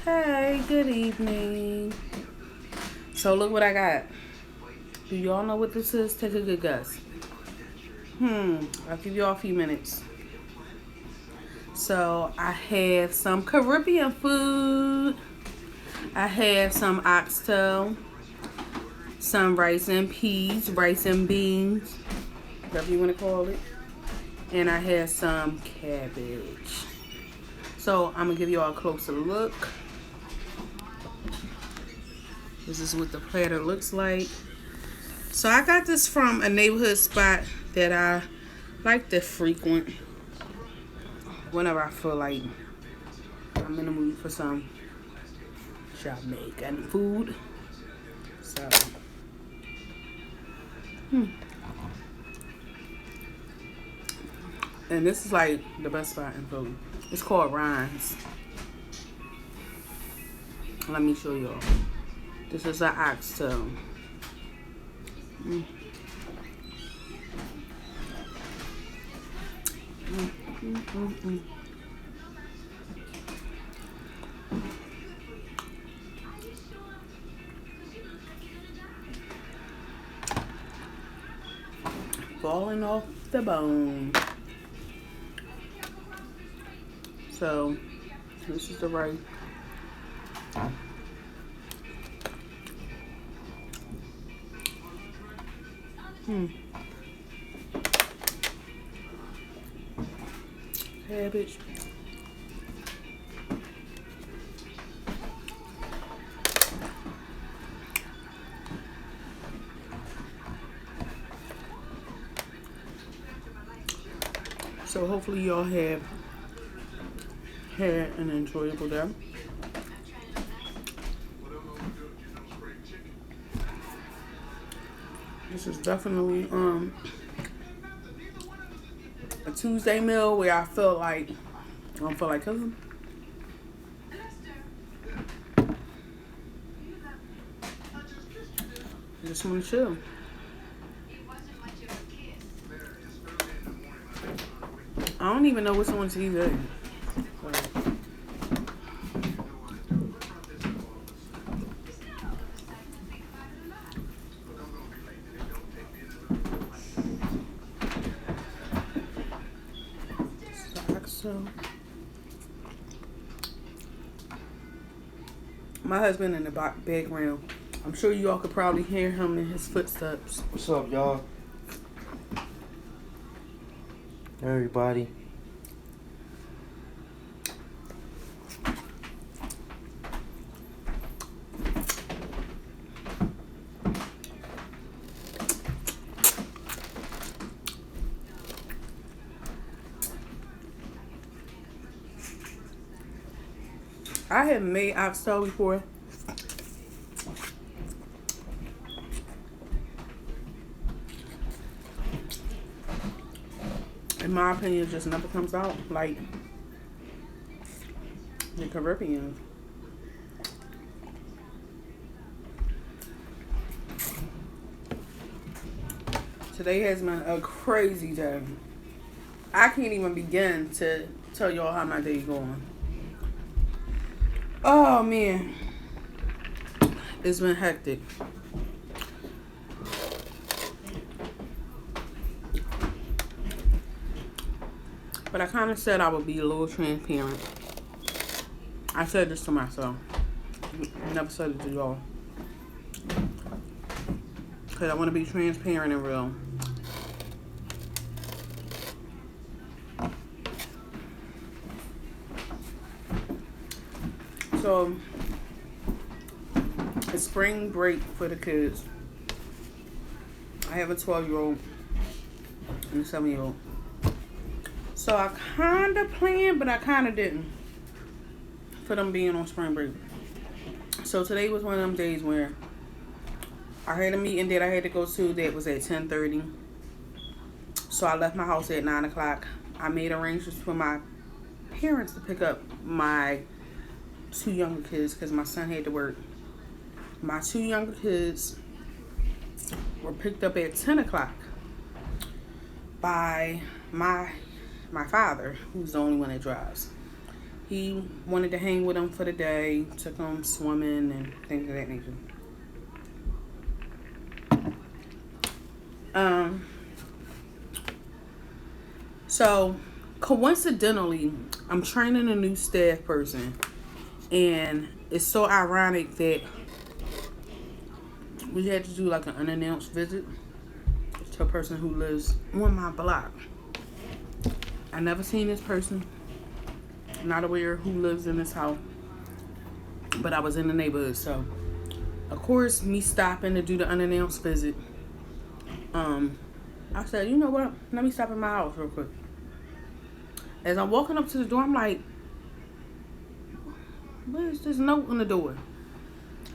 Hey, good evening. So look what I got. Do y'all know what this is? Take a good guess. I'll give y'all a few minutes. So I have some Caribbean food. I have some oxtail, some rice and peas, rice and beans, whatever you want to call it. And I have some cabbage. So I'm going to give y'all a closer look. This is what the platter looks like. So I got this from a neighborhood spot that I like to frequent whenever I feel like I'm in the mood for some Jamaican food. So, and this is like the best spot in Philly. It's called Ryan's. Let me show y'all. This is an oxtail. Falling off the bone. So this is the rice. Cabbage. So hopefully y'all have had an enjoyable day. This is definitely a Tuesday meal where I don't feel like cooking. I just want to chill. I don't even know what's on TV. So my husband in the background. I'm sure you all could probably hear him in his footsteps. What's up, y'all? Everybody. I have made oxtail before. In my opinion, it just never comes out like the Caribbean. Today has been a crazy day. I can't even begin to tell y'all how my day's going. Oh man, it's been hectic. But I kind of said I would be a little transparent. I said this to myself. I never said it to y'all. Because I want to be transparent and real. So, it's spring break for the kids. I have a 12-year-old and a 7-year-old. So I kind of planned, but I kind of didn't, for them being on spring break. So today was one of them days where I had a meeting that I had to go to that was at 10:30. So I left my house at 9 o'clock. I made arrangements for my parents to pick up my 2 younger kids because my son had to work. My 2 younger kids were picked up at 10 o'clock by my father, who's the only one that drives. He wanted to hang with him for the day, took him swimming and things of that nature. So coincidentally, I'm training a new staff person, and it's so ironic that we had to do like an unannounced visit to a person who lives on my block. I never seen this person, not aware who lives in this house, but I was in the neighborhood, so of course me stopping to do the unannounced visit. I said, you know what? Let me stop at my house real quick. As I'm walking up to the door, I'm like, what is this note on the door?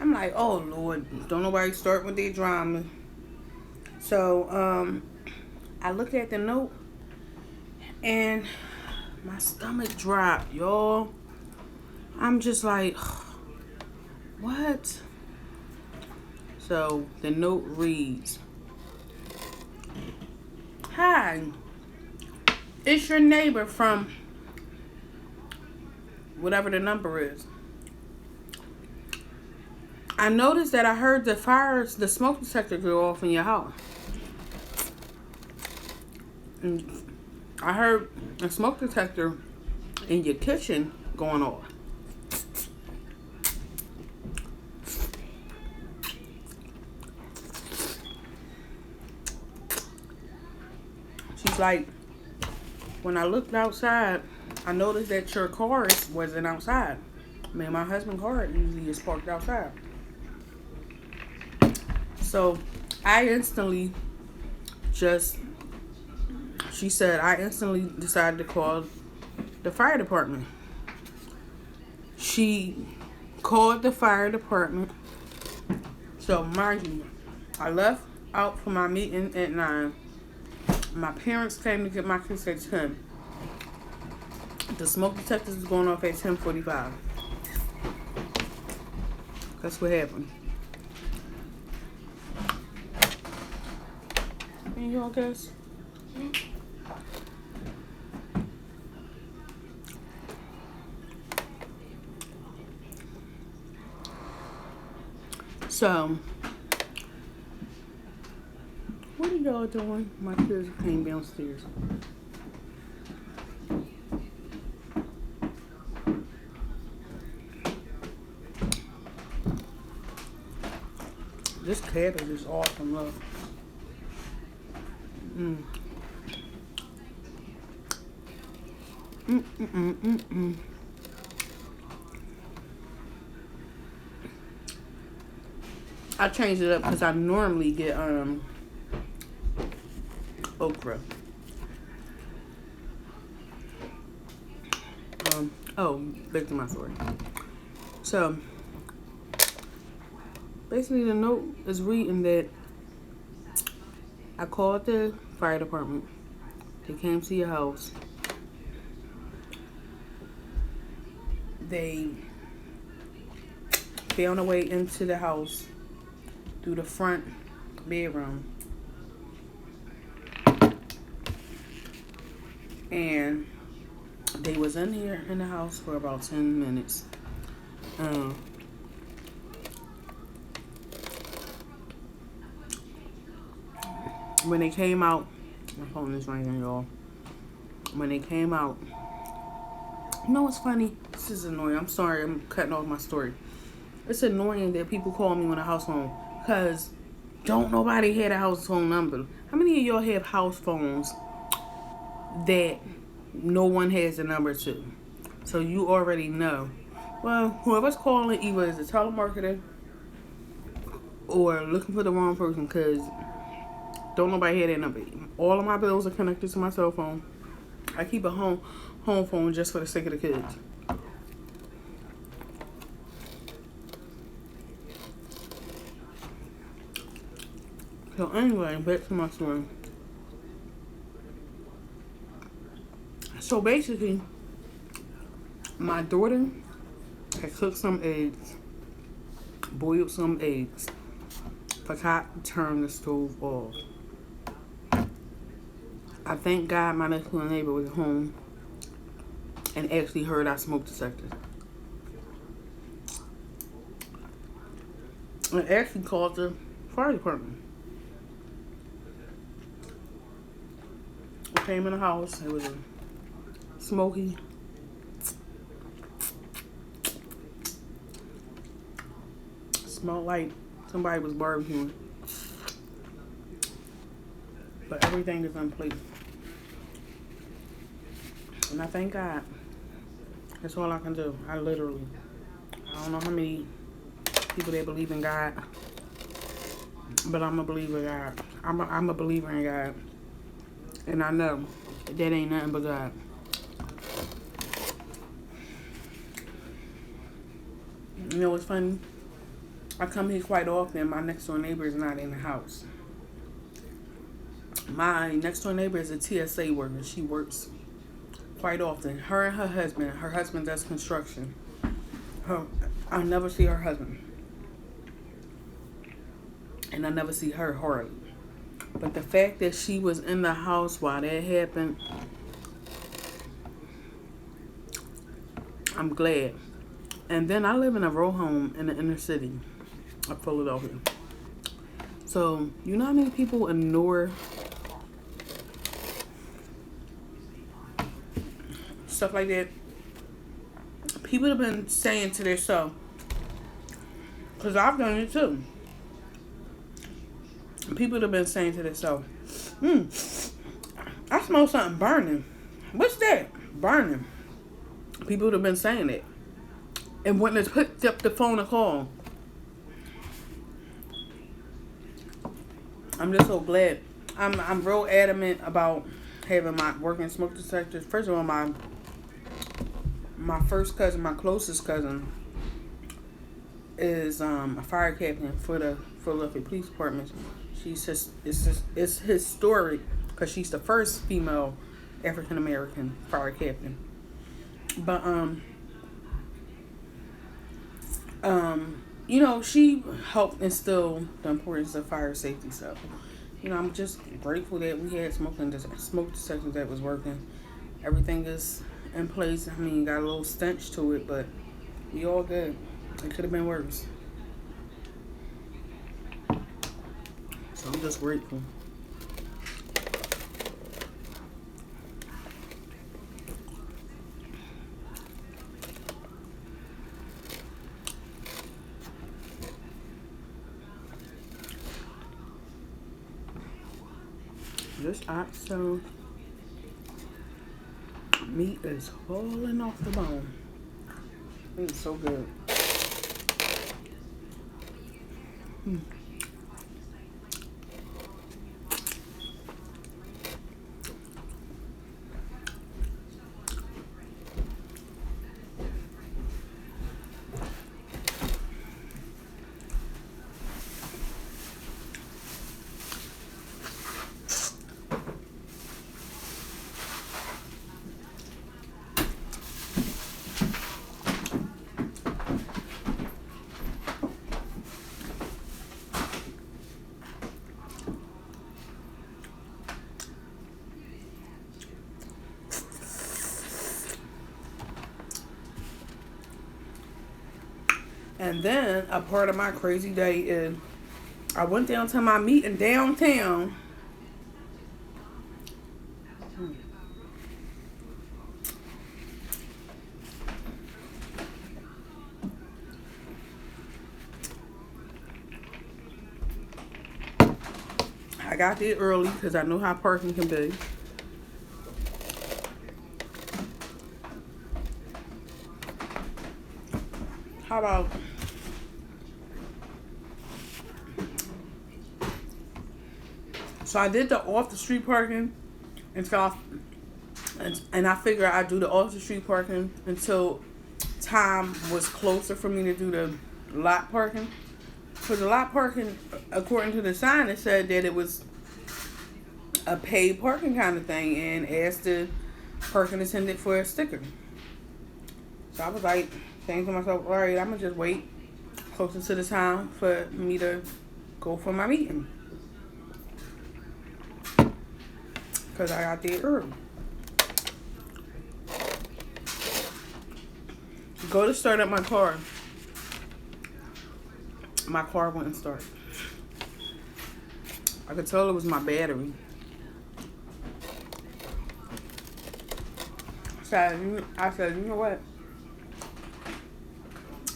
I'm like, oh Lord, don't nobody start with their drama. So I look at the note and my stomach dropped, y'all. I'm just like, what? So the note reads, hi, it's your neighbor from whatever the number is. I noticed that I heard the smoke detector go off in your house. And I heard a smoke detector in your kitchen going off. She's like, when I looked outside, I noticed that your car wasn't outside. Me and my husband's car usually is parked outside. So I instantly decided to call the fire department. She called the fire department. So mind you, I left out for my meeting at 9. My parents came to get my kids at 10. The smoke detectors was going off at 10:45. That's what happened. And y'all guess? So, what are y'all doing? My kids came downstairs. This cabbage is awesome, look. I changed it up because I normally get okra. Back to my story. So basically the note is reading that I called the fire department. They came to your house. They found a way into the house through the front bedroom. And they was in here in the house for about 10 minutes. When they came out, my phone is ringing, y'all. When they came out, you know what's funny? This is annoying. I'm sorry, I'm cutting off my story. It's annoying that people call me on a house phone because don't nobody have a house phone number. How many of y'all have house phones that no one has a number to? So you already know. Well, whoever's calling either is a telemarketer or looking for the wrong person because don't nobody have that number. All of my bills are connected to my cell phone. I keep a home phone just for the sake of the kids. So anyway, back to my story. So basically, my daughter had cooked some eggs, boiled some eggs, forgot to turn the stove off. I thank God my next door neighbor was home and actually heard our smoke detectors. And actually called the fire department. I came in the house. It was a smoky. Smelled like somebody was barbecuing. But everything is in place. And I thank God. That's all I can do. I don't know how many people that believe in God, but I'm a believer in God. I'm a believer in God. And I know that ain't nothing but God. You know what's funny? I come here quite often. My next door neighbor is not in the house. My next door neighbor is a TSA worker. She works quite often. Her and her husband. Her husband does construction. I never see her husband. And I never see her hardly. But the fact that she was in the house while that happened, I'm glad. And then I live in a row home in the inner city of Philadelphia. So, you know how many people ignore stuff like that? People have been saying to themselves, because I've done it too. People have been saying to themselves, I smell something burning. What's that? Burning. People have been saying it. And when they picked up the phone to call, I'm just so glad. I'm real adamant about having my working smoke detectors. First of all, my first cousin, my closest cousin, is a fire captain for the Philadelphia Police Department. It's historic because she's the first female African American fire captain. But you know, she helped instill the importance of fire safety. So, you know, I'm just grateful that we had smoke detectors that was working. Everything is in place. I mean, got a little stench to it, but we all good. It could have been worse. So I'm just grateful. This oxtail meat is falling off the bone. It's so good. And then a part of my crazy day is I went down to my meeting downtown. I got there early because I know how parking can be. How about so I did the off the street parking until and I figure I'd do the off the street parking until time was closer for me to do the lot parking. For the lot parking, according to the sign, it said that it was a paid parking kind of thing and asked the parking attendant for a sticker. So I was like, saying to myself, all right, I'm going to just wait closer to the time for me to go for my meeting. Because I got there early. go to start up my car. My car wouldn't start. I could tell it was my battery. So I said, you know what?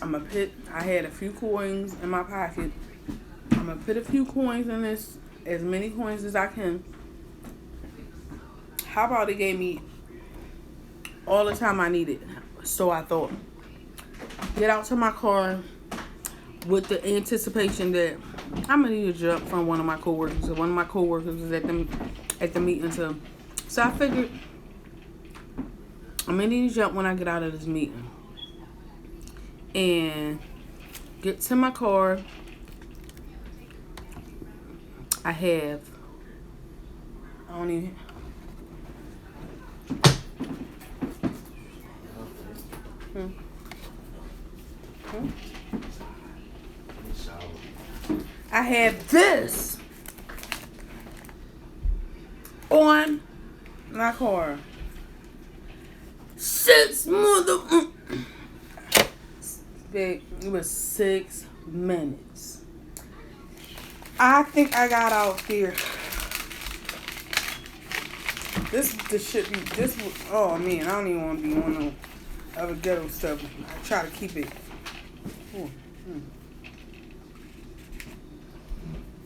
I'm gonna put, I had a few coins in my pocket. I'm gonna put a few coins in this, as many coins as I can. How about it gave me all the time I needed? So I thought. Get out to my car with the anticipation that I'm gonna need a jump from one of my coworkers. So one of my coworkers was at the meeting. So I figured I'm gonna need a jump when I get out of this meeting. And get to my car. I don't even. I have this on my car. 6 mother. It was 6 minutes. I think I got out there. This should be this. Oh man, I don't even want to be on no other ghetto stuff. I try to keep it.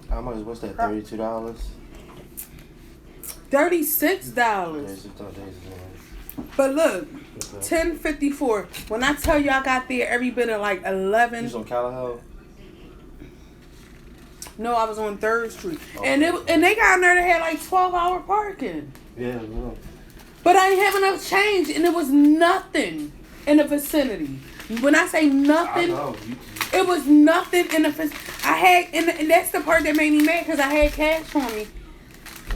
How much? What's that? $32. $36. But look, $10.54. When I tell you I got there every bit of like 11. You was on Callahoo? No, I was on 3rd Street. Oh. And they got in there that had like 12-hour parking. Yeah, yeah. But I didn't have enough change, and it was nothing in the vicinity. When I say nothing, it was nothing in the vicinity. And that's the part that made me mad, because I had cash on me.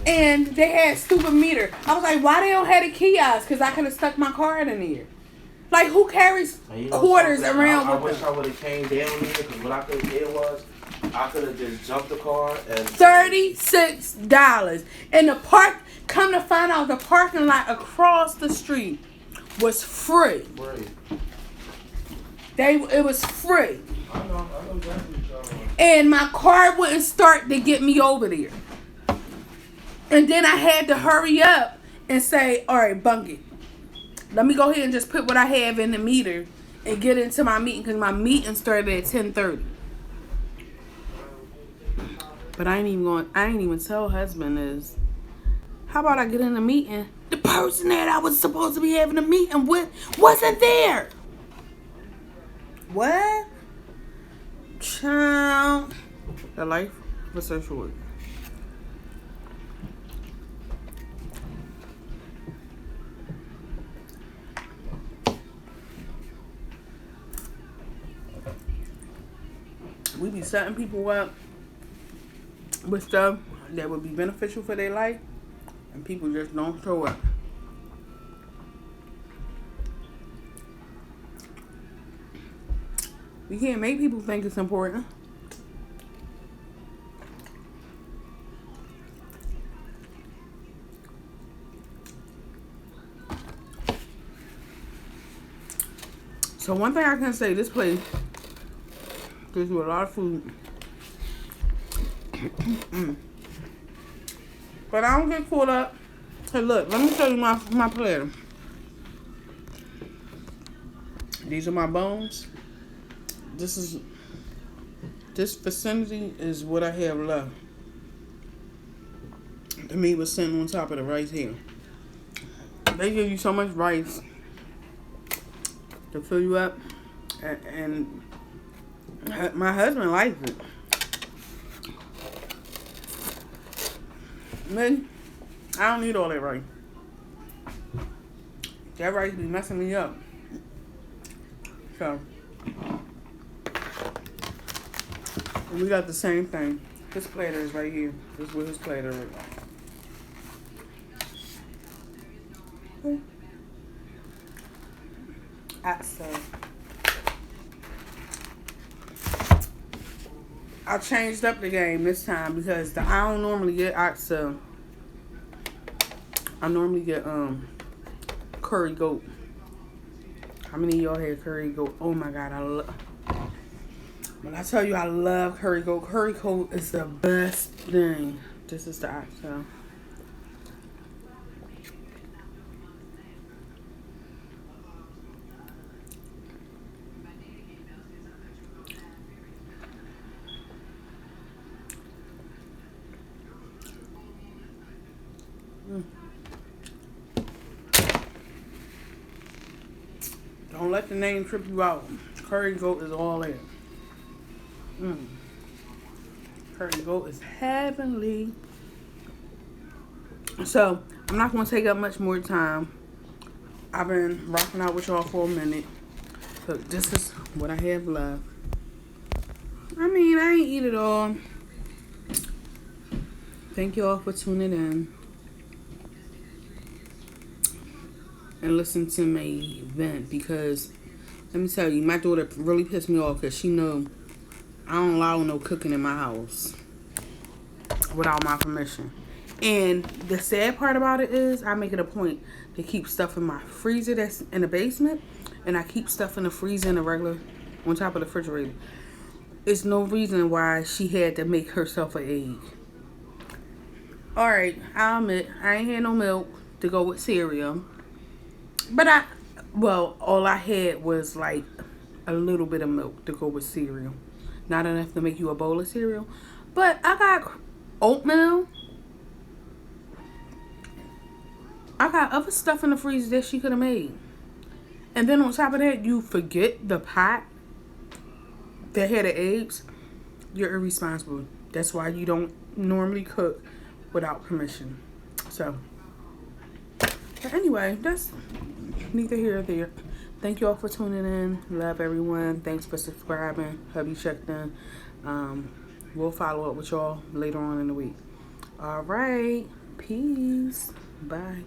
And they had stupid meter. I was like, why they don't have a kiosk? Because I could have stuck my card in there. Like, who carries quarters around I with wish them? I would have came down here, because what I could have did was, I could have just jumped the car and... $36. And the park, come to find out, the parking lot across the street was free. Right. It was free. I know exactly what y'all want. And my car wouldn't start to get me over there. And then I had to hurry up and say, all right, bunk it. Let me go ahead and just put what I have in the meter and get into my meeting, because my meeting started at 10:30. But I ain't even tell husband is, how about I get in the meeting? The person that I was supposed to be having a meeting with wasn't there. What? Child. The life was so short. We be setting people up with stuff that would be beneficial for their life, and people just don't show up. We can't make people think it's important. So one thing I can say, this place gives you a lot of food. But I don't get caught up. Hey, look, let me show you my platter. These are my bones. This vicinity is what I have left. The meat was sitting on top of the rice here. They give you so much rice to fill you up, and my husband likes it. Man, I don't need all that rice. That rice be messing me up. So we got the same thing. His platter is right here. This is what his platter is. Okay. Oxtail. I changed up the game this time because I don't normally get oxtail. I normally get curry goat. How many of y'all had curry goat? Oh my God, when I tell you I love curry goat is the best thing. This is the Oxtail. Don't let the name trip you out. Curry goat is all in. Curry goat is heavenly. So, I'm not going to take up much more time. I've been rocking out with y'all for a minute. So, this is what I have left. I mean, I ain't eat it all. Thank y'all for tuning in. And listen to me vent, because let me tell you, my daughter really pissed me off because she know I don't allow no cooking in my house without my permission. And the sad part about it is I make it a point to keep stuff in my freezer that's in the basement, and I keep stuff in the freezer in the regular on top of the refrigerator. It's no reason why she had to make herself an egg. Alright, I'll admit I ain't had no milk to go with cereal. But all I had was like a little bit of milk to go with cereal. Not enough to make you a bowl of cereal. But I got oatmeal. I got other stuff in the freezer that she could have made. And then on top of that, you forget the pot that had the eggs. You're irresponsible. That's why you don't normally cook without permission. So, but anyway, that's neither here nor there. Thank you all for tuning in. Love everyone. Thanks for subscribing. Hubby checked in. We'll follow up with y'all later on in the week. All right. Peace. Bye.